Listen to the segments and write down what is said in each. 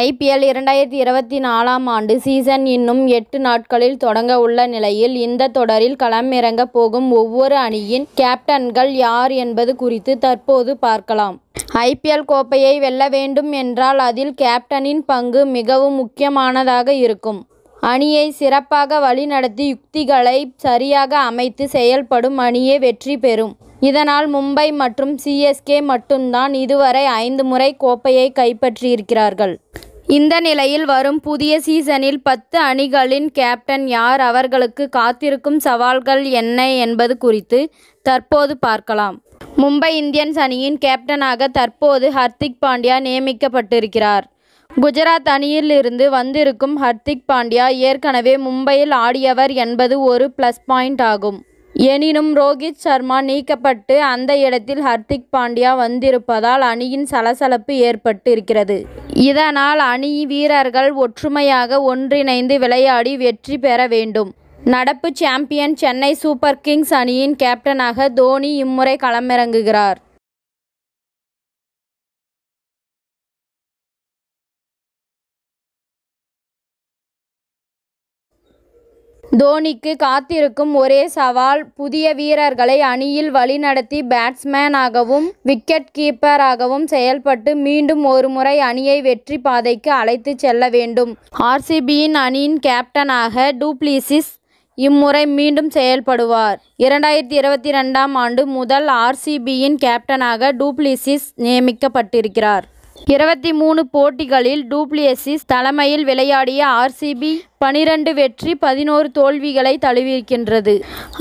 IPL 2024ஆம் ஆண்டு season இன்னும் 8 நாட்களில் தொடங்க உள்ள நிலையில் இந்த தொடரில் களமிறங்க போகும் ஒவ்வொரு அணியின் கேப்டன்கள் யார் என்பது குறித்து தற்போது பார்க்கலாம். IPL கோப்பையை வெல்ல வேண்டும் என்றால் அதில் கேப்டனின் பங்கு மிகவும் முக்கியமானதாக இருக்கும். அணியை சிறப்பாக வழிநடத்தி யுக்திகளை சரியாக அமைத்து செயல்படும் அணியே வெற்றி பெறும். இதனால் மும்பை மற்றும் CSK மட்டும்தான் இதுவரை 5 முறை கோப்பையை கைப்பற்றியிருக்கிறார்கள். இந்த நிலையில் வரும் புதிய சீசனில் 10 அணிகளின் கேப்டன் யார், அவர்களுக்கு காத்திருக்கும் சவால்கள் என்ன என்பது குறித்து தற்போது பார்க்கலாம். மும்பை இந்தியன்ஸ் அணியின் கேப்டனாக தற்போது ஹர்திக் பாண்டியா நியமிக்கப்பட்டிருக்கிறார். குஜராத் அணியில் இருந்து வந்திருக்கும் ஹர்திக் பாண்டியா ஏற்கனவே மும்பையில் ஆடியவர் என்பது ஒரு பிளஸ் பாயிண்ட் ஆகும். எனினும் ரோஹித் சர்மா நீக்கப்பட்டு அந்த இடத்தில் ஹர்திக் பாண்டியா வந்திருப்பதால் அணியின் சலசலப்பு ஏற்பட்டு இருக்கிறது. இதனால் அணி வீரர்கள் ஒற்றுமையாக ஒன்றிணைந்து விளையாடி வெற்றி பெற வேண்டும். நடப்பு சாம்பியன் சென்னை சூப்பர் கிங்ஸ் அணியின் கேப்டனாக தோனி இம்முறை களமிறங்குகிறார். தோனிக்கு காத்திருக்கும் ஒரே சவால் புதிய வீரர்களை அணியில் வழிநடத்தி பேட்ஸ்மேனாகவும் விக்கெட் கீப்பராகவும் செயல்பட்டு மீண்டும் ஒருமுறை அணியை வெற்றி பாதைக்கு அழைத்து செல்ல வேண்டும். RCBயின் அணியின் கேப்டனாக டு பிளிசிஸ் இம்முறை மீண்டும் செயல்படுவார். 2022ஆம் ஆண்டு முதல் RCBயின் கேப்டனாக டு பிளிசிஸ் நியமிக்கப்பட்டிருக்கிறார். 23 போட்டிகளில் டு பிளிசிஸ் தலைமையில் விளையாடிய RCB 12 வெற்றி 11 தோல்விகளை தழுவியிருக்கின்றது.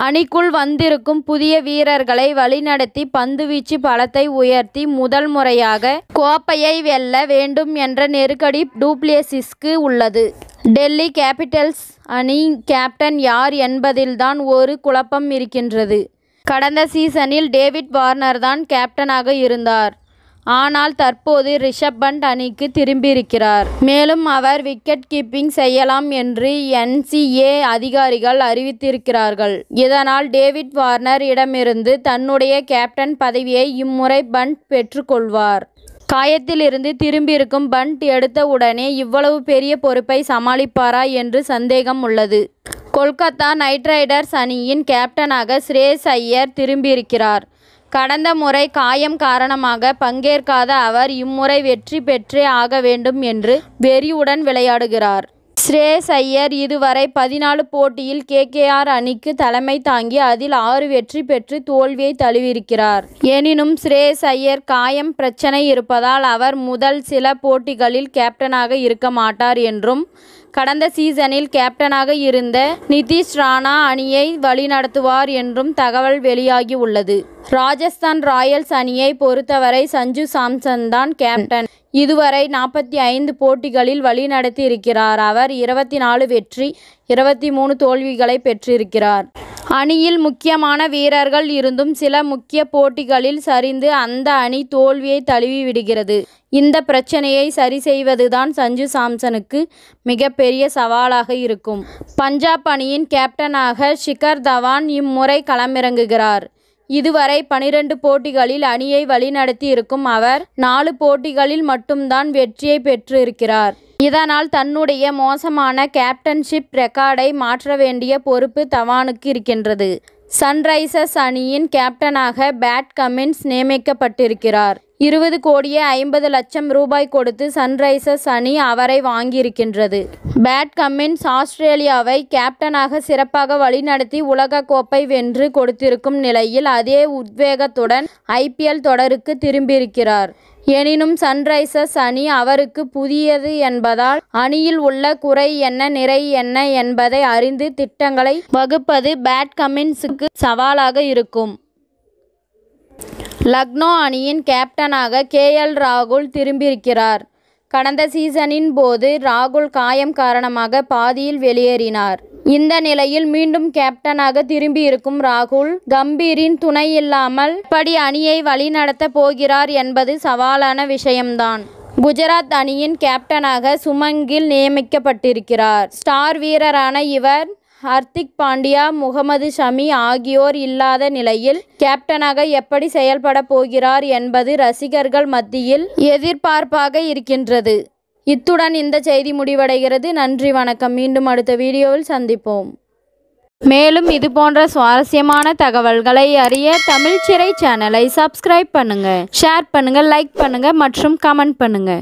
அணிக்குள் வந்திருக்கும் புதிய வீரர்களை வழிநடத்தி பந்துவீச்சு பலத்தை உயர்த்தி முதல் முறையாக கோப்பையை வெல்ல வேண்டும் என்ற நெருக்கடி டு பிளிசிஸ்க்கு உள்ளது. டெல்லி கேபிட்டல்ஸ் அணி கேப்டன் யார் என்பதில்தான் ஒரு குழப்பம் இருக்கின்றது. கடந்த சீசனில் டேவிட் வார்னர் தான் கேப்டனாக இருந்தார். ஆனால் தற்போது ரிஷப் பண்ட் அணிக்கு திரும்பியிருக்கிறார். மேலும் அவர் விக்கெட் கீப்பிங் செய்யலாம் என்று NCA அதிகாரிகள் அறிவித்திருக்கிறார்கள். இதனால் டேவிட் வார்னர் இடமிருந்து தன்னுடைய கேப்டன் பதவியை இம்முறை பண்ட் பெற்றுக்கொள்வார். காயத்திலிருந்து திரும்பியிருக்கும் பண்ட் எடுத்தவுடனே இவ்வளவு பெரிய பொறுப்பை சமாளிப்பாரா என்று சந்தேகம் உள்ளது. கொல்கத்தா நைட் ரைடர்ஸ் அணியின் கேப்டனாக ஸ்ரேயஸ் ஐயர் திரும்பியிருக்கிறார். கடந்த முறை காயம் காரணமாக பங்கேற்காத அவர் இம்முறை வெற்றி பெற்றே ஆக வேண்டும் என்று வெறியுடன் விளையாடுகிறார். ஸ்ரேயஸ் ஐயர் இதுவரை 14 போட்டியில் KKR அணிக்கு தலைமை தாங்கி அதில் 6 வெற்றி பெற்று தோல்வியை தழுவியிருக்கிறார். எனினும் ஸ்ரேயஸ் ஐயர் காயம் பிரச்சனை இருப்பதால் அவர் முதல் சில போட்டிகளில் கேப்டனாக இருக்க மாட்டார் என்றும், கடந்த சீசனில் கேப்டனாக இருந்த நிதிஷ் ராணா அணியை வழிநடத்துவார் என்றும் தகவல் வெளியாகி உள்ளது. ராஜஸ்தான் ராயல்ஸ் அணியை பொறுத்தவரை சஞ்சு சாம்சன் தான் கேப்டன். இதுவரை 45 போட்டிகளில் வழிநடத்தி இருக்கிறார். அவர் 24 வெற்றி 23 தோல்விகளை பெற்றிருக்கிறார். அணியில் முக்கியமான வீரர்கள் இருந்தும் சில முக்கிய போட்டிகளில் சரிந்து அந்த அணி தோல்வியை தழுவி விடுகிறது. இந்த பிரச்சனையை சரி செய்வதுதான் சஞ்சு சாம்சனுக்கு மிகப்பெரிய சவாலாக இருக்கும். பஞ்சாப் அணியின் கேப்டனாக ஷிகர் தவான் இம்முறை களமிறங்குகிறார். இதுவரை 12 போட்டிகளில் அணியை வழிநடத்தி இருக்கும் அவர் 4 போட்டிகளில் மட்டும்தான் வெற்றியை பெற்று இருக்கிறார். இதனால் தன்னுடைய மோசமான கேப்டன்ஷிப் ரெக்கார்டை மாற்ற வேண்டிய பொறுப்பு தவானுக்கு இருக்கின்றது. சன்ரைசர்ஸ் அணியின் கேப்டனாக பேட் கமின்ஸ் நியமிக்கப்பட்டிருக்கிறார். 20 கோடியே 50 லட்சம் ரூபாய் கொடுத்து சன்ரைசர்ஸ் அணி அவரை வாங்கியிருக்கின்றது. பேட் கமின்ஸ் ஆஸ்திரேலியாவை கேப்டனாக சிறப்பாக வழிநடத்தி உலக கோப்பை வென்று கொடுத்திருக்கும் நிலையில் அதே உத்வேகத்துடன் IPL தொடருக்கு திரும்பியிருக்கிறார். எனினும் சன்ரைசர்ஸ் அணி அவருக்கு புதியது என்பதால் அணியில் உள்ள குறை என்ன நிறை என்ன என்பதை அறிந்து திட்டங்களை வகுப்பது பேட் கமின்ஸுக்கு சவாலாக இருக்கும். லக்னோ அணியின் கேப்டனாக KL ராகுல் திரும்பியிருக்கிறார். கடந்த சீசனின் போது ராகுல் காயம் காரணமாக பாதியில் வெளியேறினார். இந்த நிலையில் மீண்டும் கேப்டனாக திரும்பியிருக்கும் ராகுல் கம்பீரின் துணை இல்லாமல் எப்படி அணியை வழிநடத்த போகிறார் என்பது சவாலான விஷயம்தான். குஜராத் அணியின் கேப்டனாக சுமன் கில் நியமிக்கப்பட்டிருக்கிறார். ஸ்டார் வீரரான இவர் ஹர்திக் பாண்டியா, முகமது ஷமி ஆகியோர் இல்லாத நிலையில் கேப்டனாக எப்படி செயல்பட போகிறார் என்பது ரசிகர்கள் மத்தியில் எதிர்பார்ப்பாக இருக்கின்றது. இத்துடன் இந்த செய்தி முடிவடைகிறது. நன்றி, வணக்கம். மீண்டும் அடுத்த வீடியோவில் சந்திப்போம். மேலும் இது போன்ற சுவாரஸ்யமான தகவல்களை அறிய தமிழ் சிறை சேனலை சப்ஸ்கிரைப் பண்ணுங்க, ஷேர் பண்ணுங்க, லைக் பண்ணுங்க மற்றும் கமெண்ட் பண்ணுங்க.